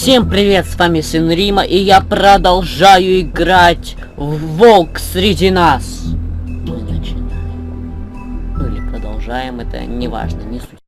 Всем привет, с вами сын Рима, и я продолжаю играть в Волк среди нас. Мы начинаем. Ну или продолжаем, это не важно, не суть.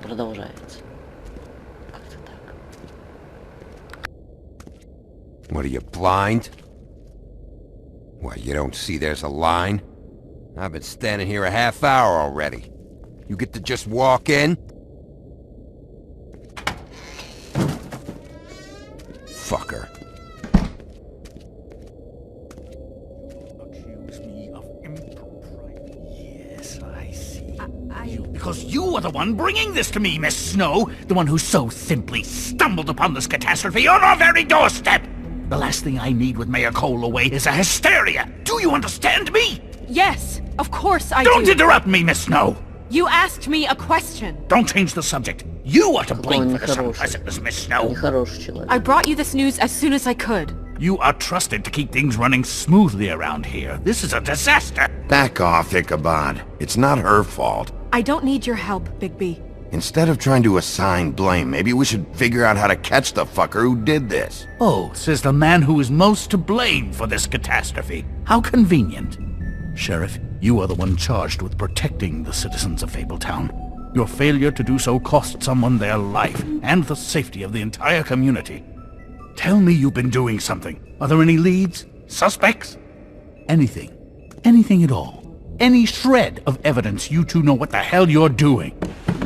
Продолжается. Как-то так. What, are you blind? What, you don't see there's a line? I've been standing here a half hour already. You get to just walk in? Fucker. Accuse me of impropriety. Yes, I see. Because you are the one bringing this to me, Miss Snow. The one who so simply stumbled upon this catastrophe on our very doorstep. The last thing I need with Mayor Cole away is a hysteria. Do you understand me? Yes, of course I do. Don't interrupt me, Miss Snow. You asked me a question. Don't change the subject. You are to blame Он for this нехороший. unpleasantness, Miss Snow. Нехороший человек. I brought you this news as soon as I could. You are trusted to keep things running smoothly around here. This is a disaster. Back off, Ichabod. It's not her fault. I don't need your help, Bigby. Instead of trying to assign blame, maybe we should figure out how to catch the fucker who did this. Oh, says the man who is most to blame for this catastrophe. How convenient. Sheriff, you are the one charged with protecting the citizens of Fabletown. Your failure to do so cost someone their life and the safety of the entire community. Tell me you've been doing something. Are there any leads? Suspects? Anything. Anything at all. Any shred of evidence you two know what the hell you're doing.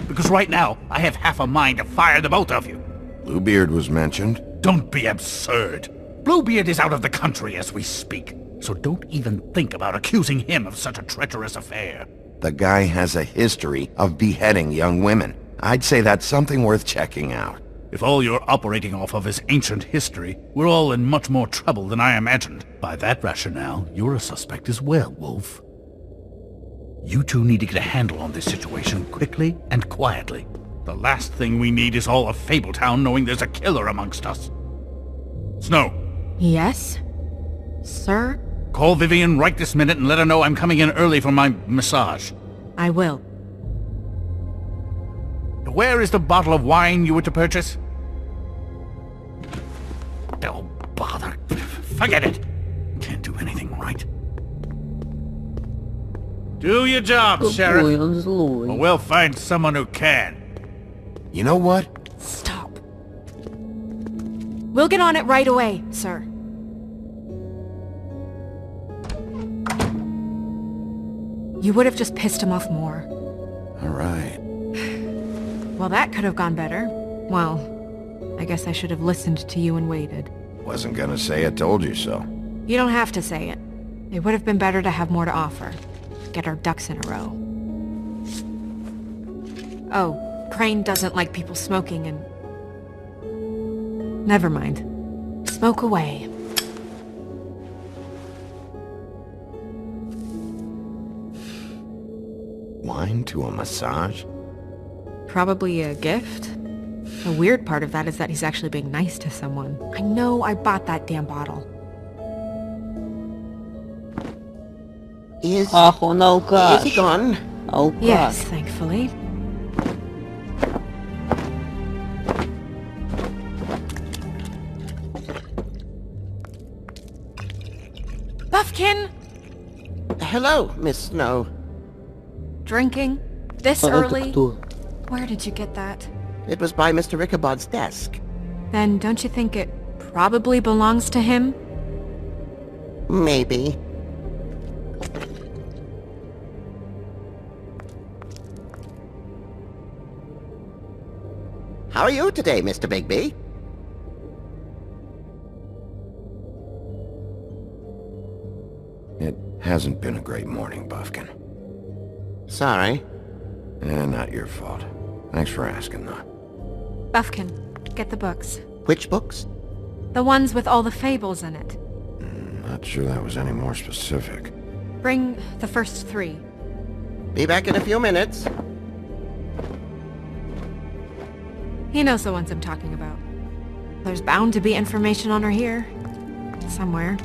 Because right now, I have half a mind to fire the both of you. Bluebeard was mentioned. Don't be absurd. Bluebeard is out of the country as we speak, so don't even think about accusing him of such a treacherous affair. The guy has a history of beheading young women. I'd say that's something worth checking out. If all you're operating off of is ancient history, we're all in much more trouble than I imagined. By that rationale, you're a suspect as well, Wolf. You two need to get a handle on this situation quickly and quietly. The last thing we need is all of Fabletown knowing there's a killer amongst us. Snow, Yes? Sir? call Vivian right this minute and let her know I'm coming in early for my massage. I will. Where is the bottle of wine you were to purchase? Oh, bother. Forget it. Can't do anything right. Do your job, Какой Sheriff. он Or злой. we'll find someone who can. You know what? Stop. We'll get on it right away, sir. You would have just pissed him off more. All right. Well, that could have gone better. Well, I guess I should have listened to you and waited. Wasn't gonna say I told you so. You don't have to say it. It would have been better to have more to offer. Get our ducks in a row. Oh, Crane doesn't like people smoking and... Never mind. Smoke away. Wine to a massage? Probably a gift? The weird part of that is that he's actually being nice to someone. I know I bought that damn bottle. Ах, он алкаш. Is he gone? Алкаш. Yes, thankfully. Buffkin! Hello, Miss Snow. Drinking? This А это early? кто? Where did you get that? It was by Mr. Ichabod's desk. Then don't you think it probably belongs to him? Maybe. How are you today, Mr. Bigby? Hasn't been a great morning, Buffkin. Sorry. Not your fault. Thanks for asking, though. Buffkin, get the books. Which books? The ones with all the fables in it. Not sure that was any more specific. Bring the first 3. Be back in a few minutes. He knows the ones I'm talking about. There's bound to be information on her here. Somewhere.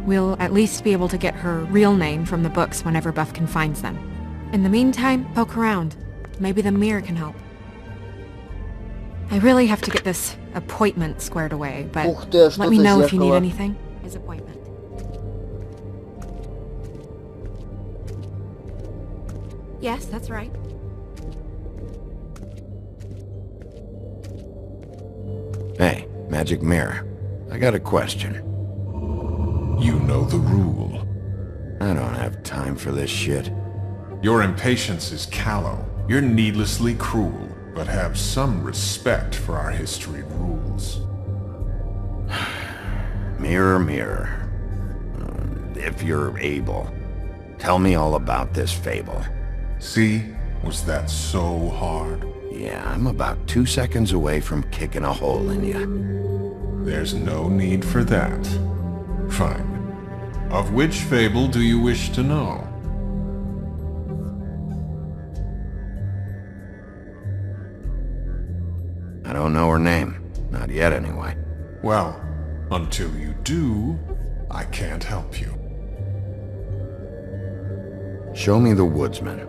We'll at least be able to get her real name from the books whenever Buffkin finds them. In the meantime, poke around. Maybe the mirror can help. I really have to get this appointment squared away, but Ух ты, что let me за know if you need зеркало. anything. His appointment. Yes, that's right. Hey, magic mirror. I got a question. You know the rule. I don't have time for this shit. Your impatience is callow. You're needlessly cruel, but have some respect for our history rules. Mirror, mirror. If you're able, tell me all about this fable. See? Was that so hard? Yeah, I'm about 2 seconds away from kicking a hole in you. There's no need for that. Fine. Of which fable do you wish to know? I don't know her name. Not yet, anyway. Well, until you do, I can't help you. Show me the woodsman.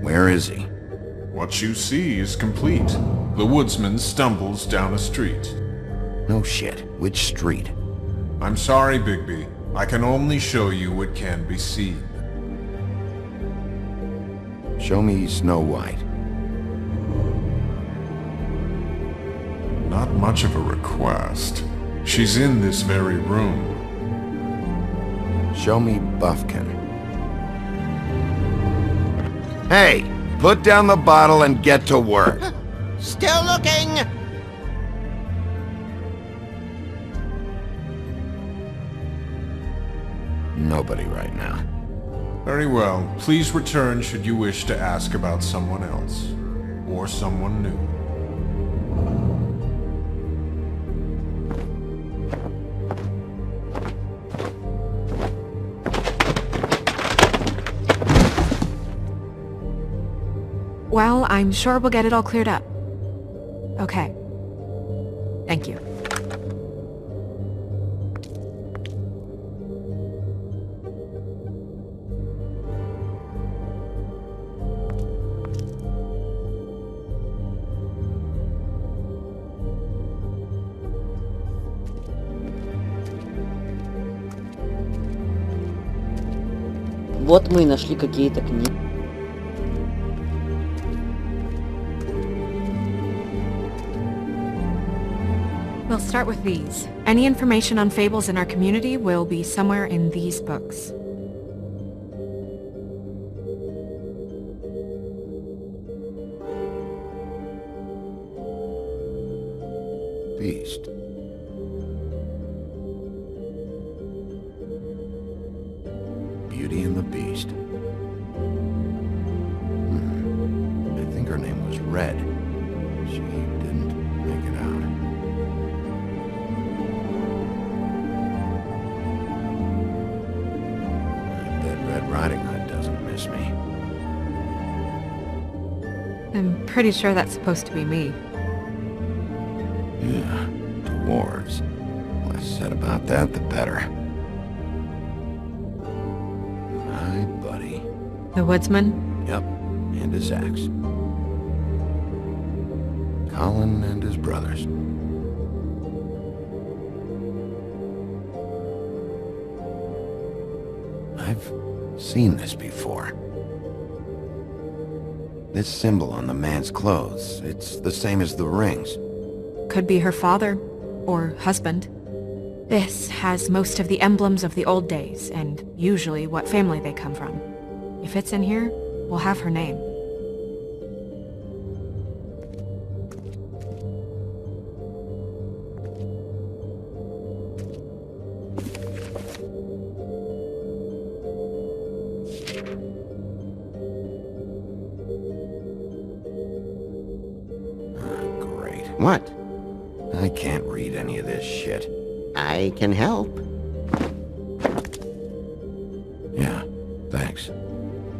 Where is he? What you see is complete. The woodsman stumbles down a street. No shit. Which street? I'm sorry, Bigby. I can only show you what can be seen. Show me Snow White. Not much of a request. She's in this very room. Show me Buffkin. Hey! Put down the bottle and get to work. Still looking! Nobody right now. Very well. Please return should you wish to ask about someone else. Or someone new. Well, I'm sure we'll get it all cleared up. Okay. Thank you. Вот мы и нашли какие-то книги. We'll start with these. Any information on fables in our community will be somewhere in these books. Beast. Beauty and the Beast. I think her name was Red. She didn't make it out. I bet Red Riding Hood doesn't miss me. I'm pretty sure that's supposed to be me. Yeah, dwarves. Less said about that, the better. My buddy. The woodsman? Yep, and his axe. Colin and his brothers. I've seen this before. This symbol on the man's clothes, it's the same as the rings. Could be her father. Or husband. This has most of the emblems of the old days, and usually what family they come from. If it's in here, we'll have her name. What? I can't read any of this shit. I can help. Yeah, thanks.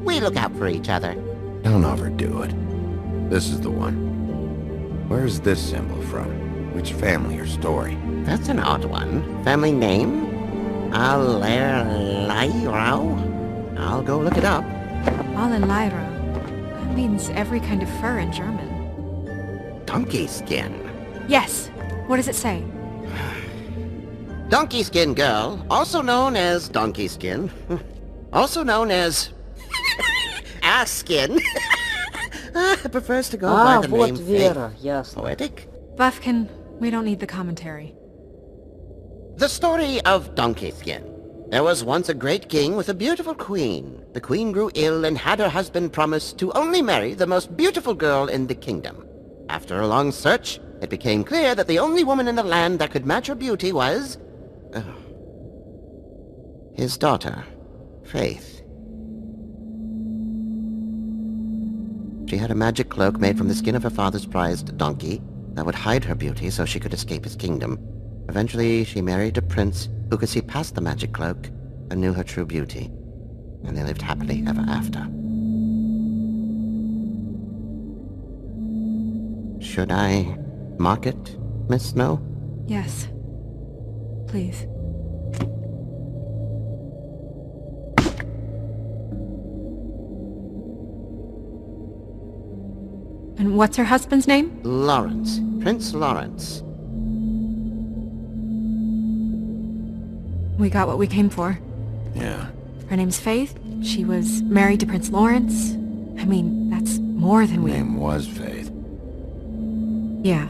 We look out for each other. Don't overdo it. This is the one. Where's this symbol from? Which family or story? That's an odd one. Family name? Allerleirauh? I'll go look it up. Allerleirauh. That means every kind of fur in German. Donkey skin. Yes. What does it say? Donkey skin girl, also known as donkey skin. Also known as ass skin. Prefers to go by the вот name Вера, Faith. ясно. Poetic. Buffkin, we don't need the commentary. The story of Donkey Skin. There was once a great king with a beautiful queen. The queen grew ill and had her husband promise to only marry the most beautiful girl in the kingdom. After a long search, it became clear that the only woman in the land that could match her beauty was... his daughter, Faith. She had a magic cloak made from the skin of her father's prized donkey that would hide her beauty so she could escape his kingdom. Eventually, she married a prince who could see past the magic cloak and knew her true beauty. And they lived happily ever after. Should I mark it, Miss Snow? Yes. Please. And what's her husband's name? Lawrence. Prince Lawrence. We got what we came for. Yeah. Her name's Faith. She was married to Prince Lawrence. I mean, that's more than we... Name was Faith. Yeah.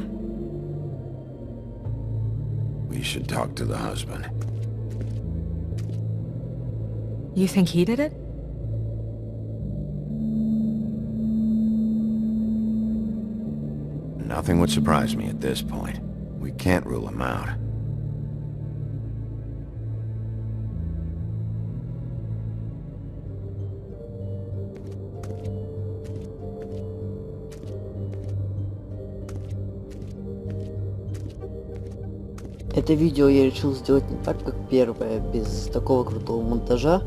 We should talk to the husband. You think he did it? Nothing would surprise me at this point. We can't rule him out. Это видео я решил сделать не так, как первое, без такого крутого монтажа,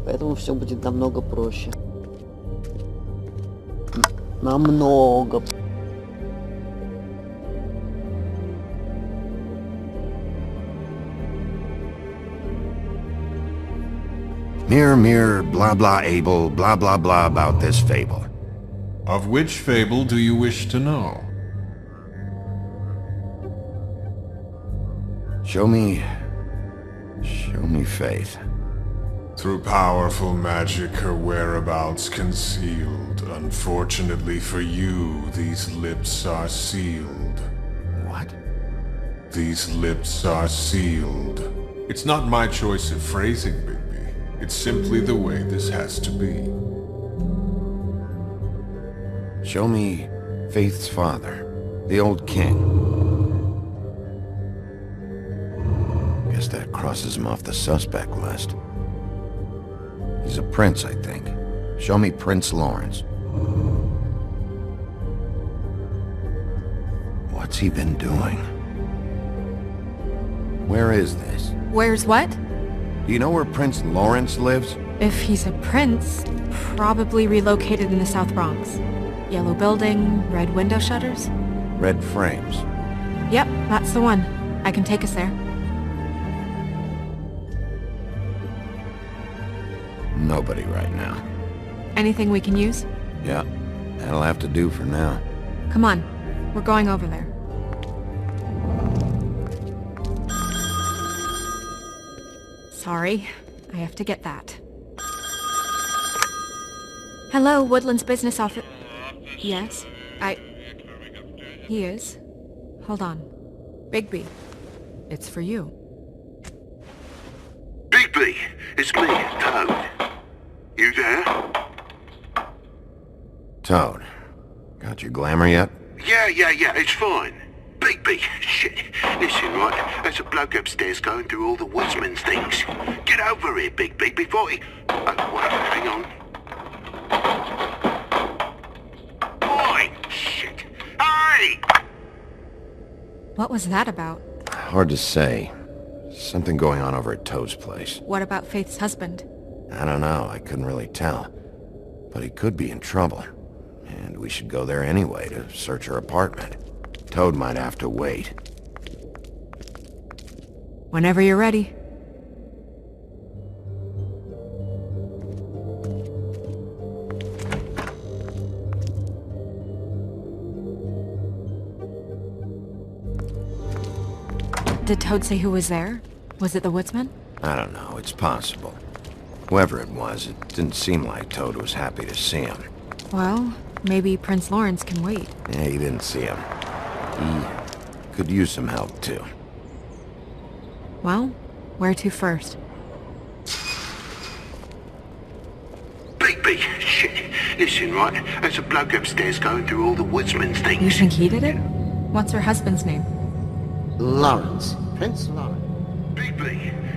поэтому все будет намного проще. Намного. Mirror, mirror, blah blah able, blah blah blah about this fable. Of which fable do you wish to know? Show me Faith. Through powerful magic, her whereabouts concealed. Unfortunately for you, these lips are sealed. What? These lips are sealed. It's not my choice of phrasing, Bigby. It's simply the way this has to be. Show me Faith's father, the old king. Guess that crosses him off the suspect list. He's a prince, I think. Show me Prince Lawrence. What's he been doing? Where is this? Where's what? Do you know where Prince Lawrence lives? If he's a prince, probably relocated in the South Bronx. Yellow building, red window shutters. Red frames. Yep, that's the one. I can take us there. Nobody right now. Anything we can use? Yeah, that'll have to do for now. Come on, we're going over there. Sorry, I have to get that. Hello, Woodland's business office. Yes, He is. Hold on. Bigby, it's for you. Bigby, it's me, Toad. You there? Toad, got your glamour yet? Yeah, it's fine. Bigby, shit. Listen, right, there's a bloke upstairs going through all the woodsman's things. Get over here, Bigby, before he... Oh, wait, hang on. Oi, shit. Hey! What was that about? Hard to say. Something going on over at Toad's place. What about Faith's husband? I don't know, I couldn't really tell. But he could be in trouble. And we should go there anyway to search her apartment. Toad might have to wait. Whenever you're ready. Did Toad say who was there? Was it the woodsman? I don't know, it's possible. Whoever it was, it didn't seem like Toad was happy to see him. Well, maybe Prince Lawrence can wait. Yeah, he didn't see him. He could use some help, too. Well, where to first? Big shit. Listen, right? There's a bloke upstairs going through all the woodsman's You things. think he did it? What's her husband's name? Lawrence. Prince Lawrence. Big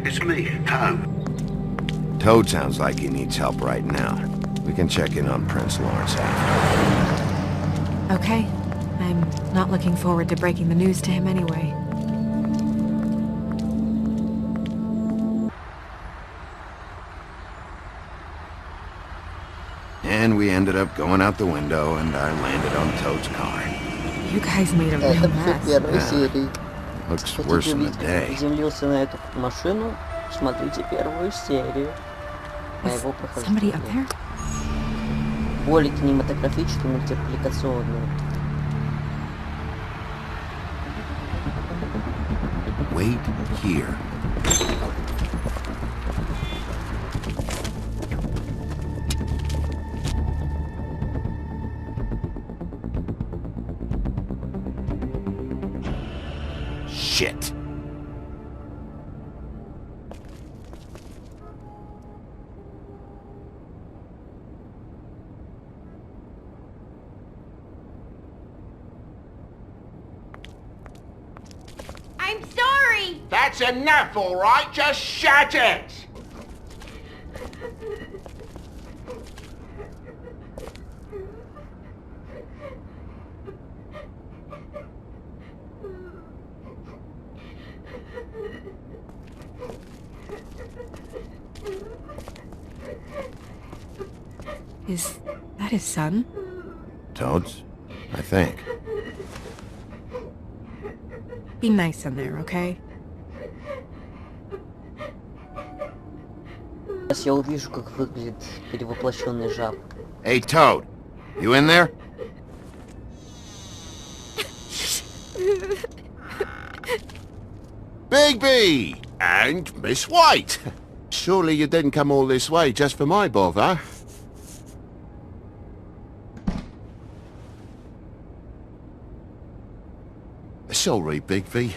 it's me, Toad. Toad sounds like he needs help right now. We can check in on Prince Lawrence after. Okay. I'm not looking forward to breaking the news to him anyway. And we ended up going out the window, and I landed on Toad's car. You guys made a real Это все mess. первой серии. Looks worse Хотите than the увидеть, как day. приземлился на эту машину? Смотрите первую серию. Is Моего somebody up прохождения. there? Более кинематографическую, мультипликационную. Wait here. Shit. I'm sorry! That's enough, all right? Just shut it! Is that his son? Toad's? I think. Be nice in there, okay? Сейчас я увижу, как выглядит перевоплощенный жаб. Hey, Toad. You in there? Bigby! And Miss White! Surely you didn't come all this way just for my bother? Sorry, Bigby.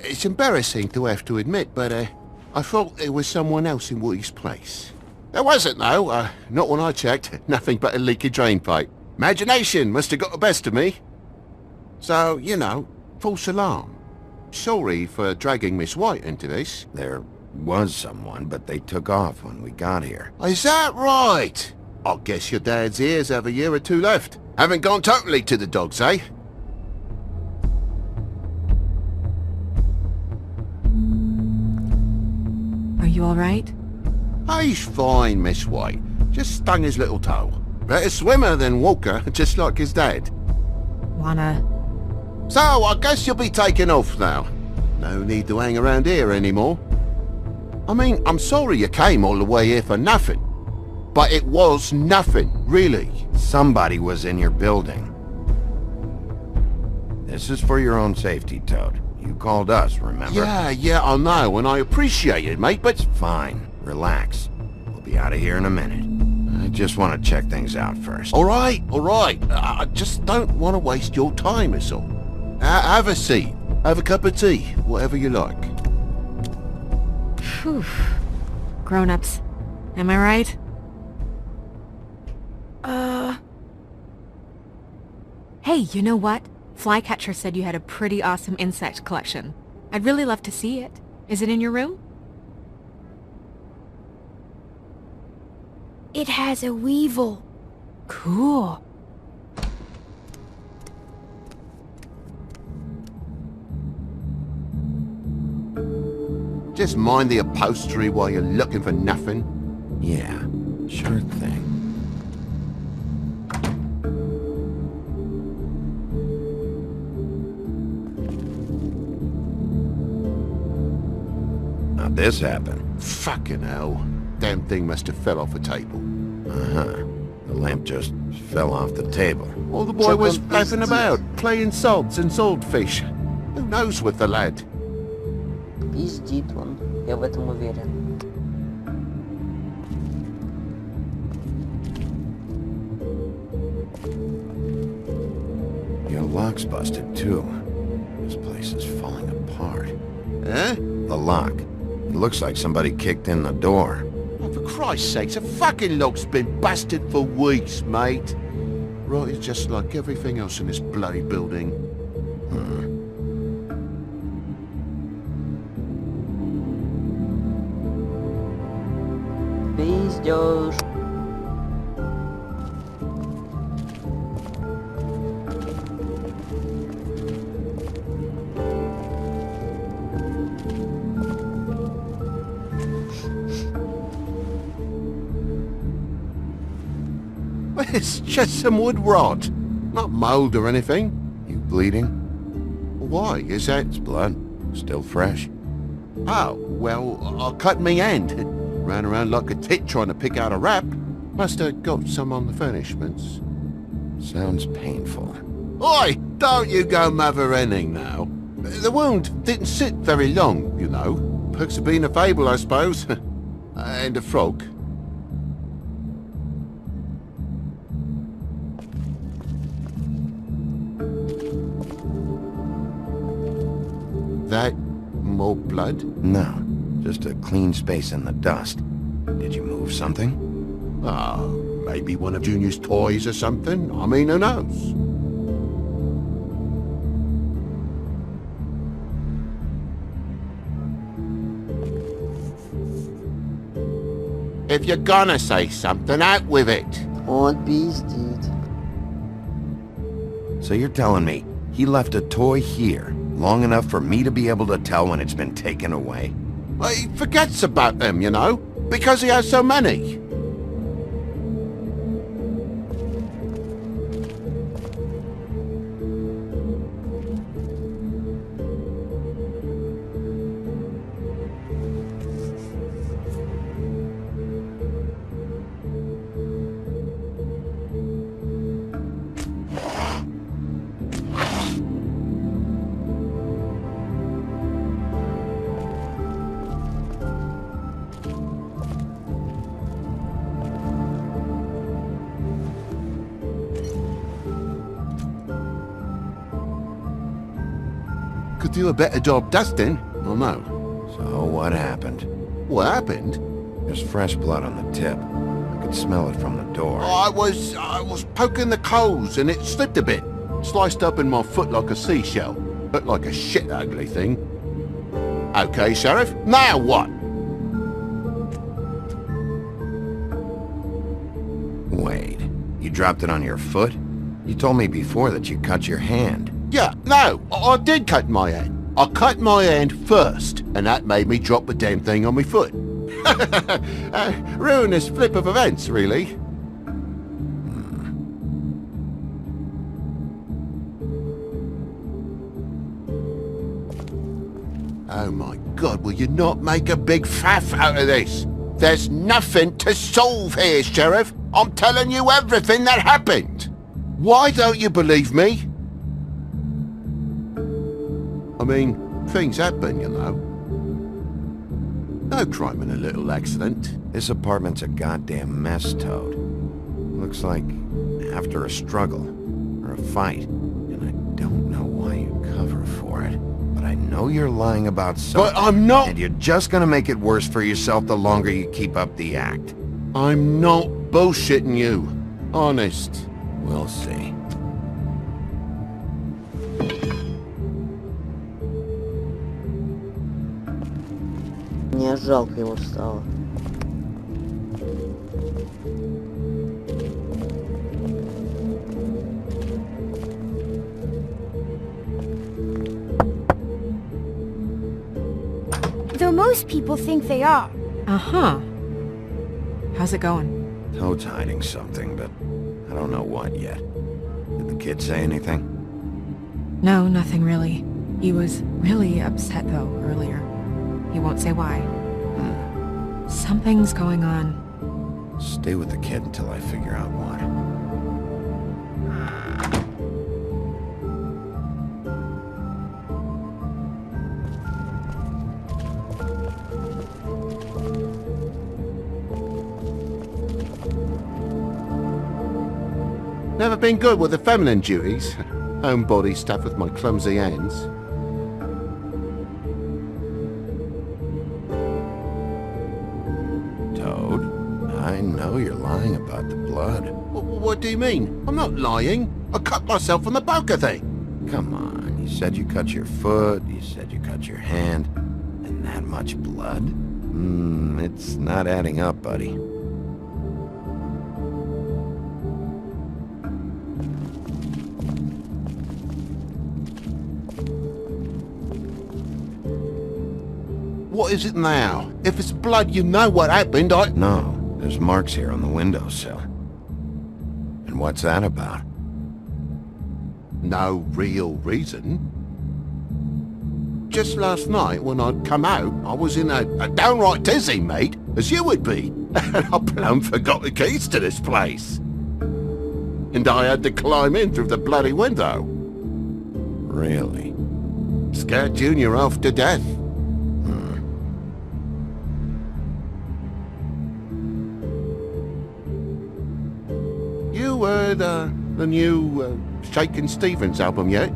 It's embarrassing to have to admit, but I thought there was someone else in Woody's place. There wasn't, though. Not when I checked. Nothing but a leaky drain pipe. Imagination must have got the best of me. So, you know, false alarm. Sorry for dragging Miss White into this. There was someone, but they took off when we got here. Is that right? I guess your dad's ears have a year or two left. Haven't gone totally to the dogs, eh? Are you alright? He's fine, Miss White. Just stung his little toe. Better swimmer than walker, just like his dad. Wanna... So, I guess you'll be taking off now. No need to hang around here anymore. I mean, I'm sorry you came all the way here for nothing. But it was nothing, really. Somebody was in your building. This is for your own safety, Toad. You called us, remember? Yeah, I know, and I appreciate it, mate, but... Fine. Relax. We'll be out of here in a minute. I just want to check things out first. All right. I just don't want to waste your time, is all. Have a seat. Have a cup of tea. Whatever you like. Phew. Grown-ups. Am I right? Hey, you know what? Flycatcher said you had a pretty awesome insect collection. I'd really love to see it. Is it in your room? It has a weevil. Just mind the upholstery while you're looking for nothing. Yeah, sure thing. How'd this happen? Fucking hell. Damn thing must have fell off a table. Uh-huh. The lamp just fell off the table. Or the boy was faffing about, playing sods and swordfish. Who knows with the lad? Пиздит он, я в этом уверен. Your lock's busted too. This place is falling apart. Eh? The lock. It looks like somebody kicked in the door. Oh, for Christ's sakes, the fucking lock's been busted for weeks, mate. Right, it's just like everything else in this bloody building. Пиздёж. It's just some wood rot. Not mold or anything. You bleeding? Why? Is that... It's blood. Still fresh. Oh, well, I cut me hand. Ran around like a tit trying to pick out a wrap. Must have got some on the furnishments. Sounds painful. Oi! Don't you go mother-henning now. The wound didn't sit very long, you know. Perks of being a fable, I suppose. And a frog. That more blood? No, just a clean space in the dust. Did you move something? Oh, maybe one of Junior's toys or something. I mean, who knows? If you're gonna say something, out with it. Он пиздит. So you're telling me he left a toy here long enough for me to be able to tell when it's been taken away? Well, he forgets about them, you know, because he has so many. Could do a better job dusting, or no? So what happened? What happened? There's fresh blood on the tip. I could smell it from the door. I was poking the coals and it slipped a bit. Sliced up in my foot like a seashell. Looked like a shit ugly thing. Okay, Sheriff, now what? Wait, you dropped it on your foot? You told me before that you cut your hand. Yeah, no, I did cut my hand. I cut my hand first, and that made me drop the damn thing on my foot. Ruinous flip of events, really. Oh my God, will you not make a big faff out of this? There's nothing to solve here, Sheriff. I'm telling you everything that happened. Why don't you believe me? I mean, things happen, you know. No crime in a little accident. This apartment's a goddamn mess, Toad. Looks like after a struggle, or a fight. And I don't know why you cover for it. But I know you're lying about something. But I'm not... And you're just gonna make it worse for yourself the longer you keep up the act. I'm not bullshitting you. Honest. We'll see. Мне жалко его стало. Though most people think they are. Uh-huh. How's it going? Toad's hiding something, but I don't know what yet. Did the kid say anything? No, nothing really. He was really upset, though, earlier. He won't say why. Something's going on. Stay with the kid until I figure out what. Never been good with the feminine duties. Homebody stuff with my clumsy hands. Toad, I know you're lying about the blood. What do you mean? I'm not lying. I cut myself on the poker thing. Come on, you said you cut your foot, you said you cut your hand, and that much blood? It's not adding up, buddy. What is it now? If it's blood, you know what happened. No, there's marks here on the windowsill. And what's that about? No real reason. Just last night, when I'd come out, I was in a downright dizzy, mate, as you would be. And I plumb forgot the keys to this place. And I had to climb in through the bloody window. Really? Scared Junior off to death. You heard the new Shakin' Stevens album yet?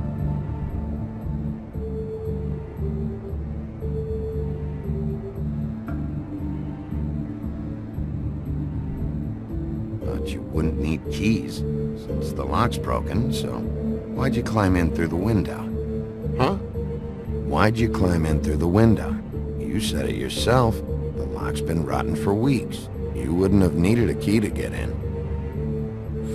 But you wouldn't need keys, since the lock's broken, so why'd you climb in through the window? Huh? Why'd you climb in through the window? You said it yourself. The lock's been rotten for weeks. You wouldn't have needed a key to get in.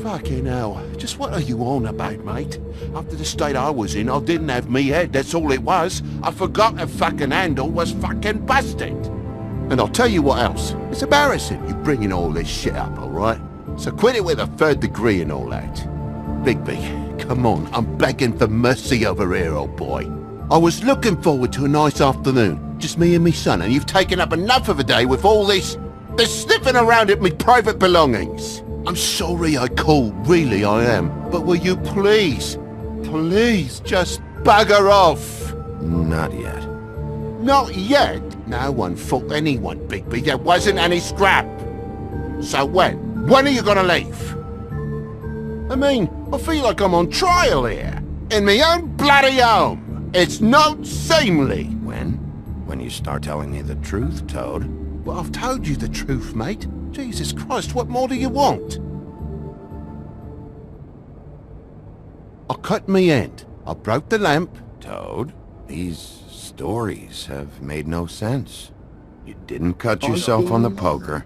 Fucking hell. Just what are you on about, mate? After the state I was in, I didn't have me head, that's all it was. I forgot the fucking handle was fucking busted. And I'll tell you what else. It's embarrassing you bringing all this shit up, alright? So quit it with a third degree and all that. Bigby, come on, I'm begging for mercy over here, old boy. I was looking forward to a nice afternoon, just me and me son, and you've taken up enough of a day with all this sniffing around at me private belongings. I'm sorry I called, really I am. But will you please just bugger off? Not yet. Not yet? No one fought anyone, Bigby. There wasn't any scrap. So when? When are you gonna leave? I mean, I feel like I'm on trial here. In my own bloody home. It's not seemly. When? When you start telling me the truth, Toad. Well, I've told you the truth, mate. Jesus Christ, what more do you want? I cut me end. I broke the lamp. Toad, these stories have made no sense. You didn't cut yourself on the poker.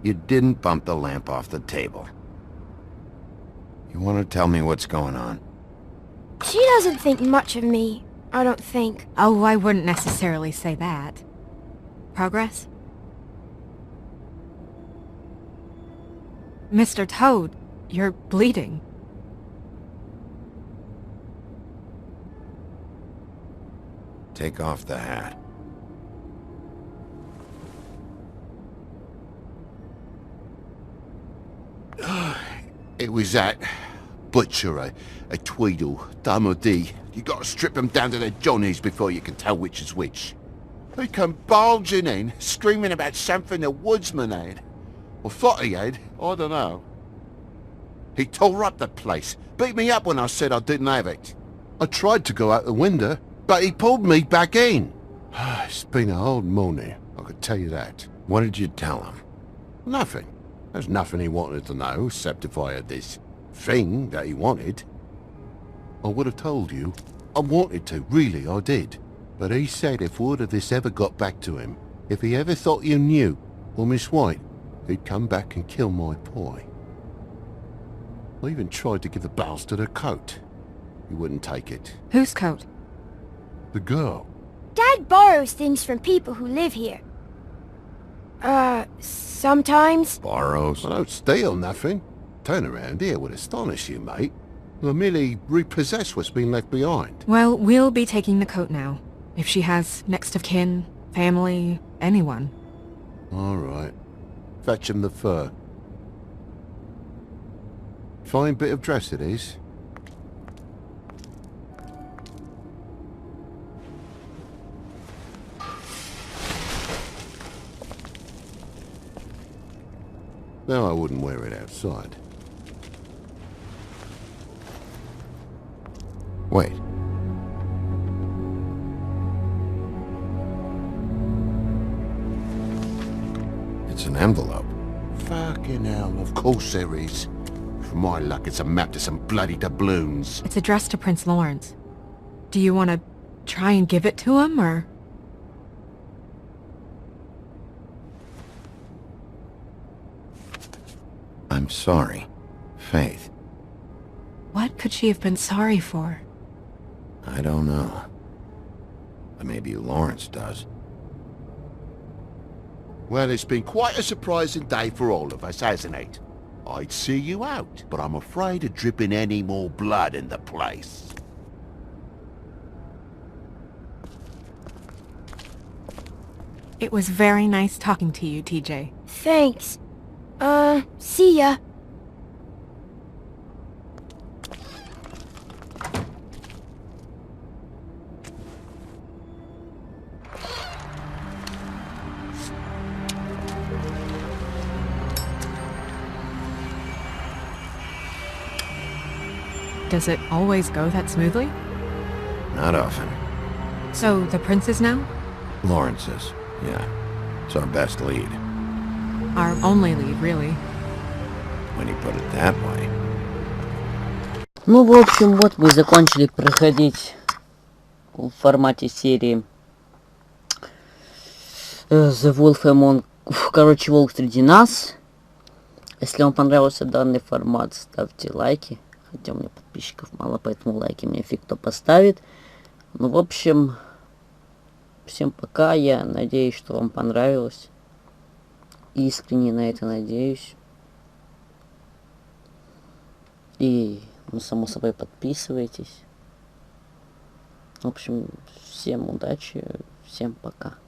You didn't bump the lamp off the table. You want to tell me what's going on? She doesn't think much of me, I don't think. Oh, I wouldn't necessarily say that. Progress? Mr. Toad, you're bleeding. Take off the hat. It was that butcher, a Tweedle, Dumody. You gotta strip them down to their johnnies before you can tell which is which. They come bulging in, screaming about something the woodsman had. Or thought he had, I don't know. He tore up the place, beat me up when I said I didn't have it. I tried to go out the window, but he pulled me back in. It's been a hard morning, I could tell you that. What did you tell him? Nothing. There's nothing he wanted to know, except if I had this thing that he wanted. I would have told you. I wanted to, really, I did. But he said if word of this ever got back to him, if he ever thought you knew, or Miss White, he'd come back and kill my boy. I even tried to give the bastard a coat. He wouldn't take it. Whose coat? The girl. Dad borrows things from people who live here. Sometimes. Borrows? I don't steal nothing. Turn around here would astonish you, mate. I merely repossess what's been left behind. Well, we'll be taking the coat now. If she has next of kin, family, anyone. All right. Fetch him the fur. Fine bit of dress it is. No, I wouldn't wear it outside. Wait. It's an envelope. Fucking hell, of course there is. For my luck, it's a map to some bloody doubloons. It's addressed to Prince Lawrence. Do you want to try and give it to him, or...? I'm sorry. Faith. What could she have been sorry for? I don't know. But maybe Lawrence does. Well, it's been quite a surprising day for all of us, hasn't it? I'd see you out, but I'm afraid of dripping any more blood in the place. It was very nice talking to you, TJ. Thanks. See ya. Does it always go that smoothly? Not often. So, the prince is now? Lawrence is, yeah. It's our best lead. Our only lead, really. When you put it that way. Ну, в общем, вот мы закончили проходить в формате серии The Wolf Among... Короче, Волк среди нас. Если вам понравился данный формат, ставьте лайки. Хотя у меня подписчиков мало, поэтому лайки мне фиг кто поставит. Ну, в общем, всем пока. Я надеюсь, что вам понравилось. Искренне на это надеюсь. И, ну, само собой, подписывайтесь. В общем, всем удачи, всем пока.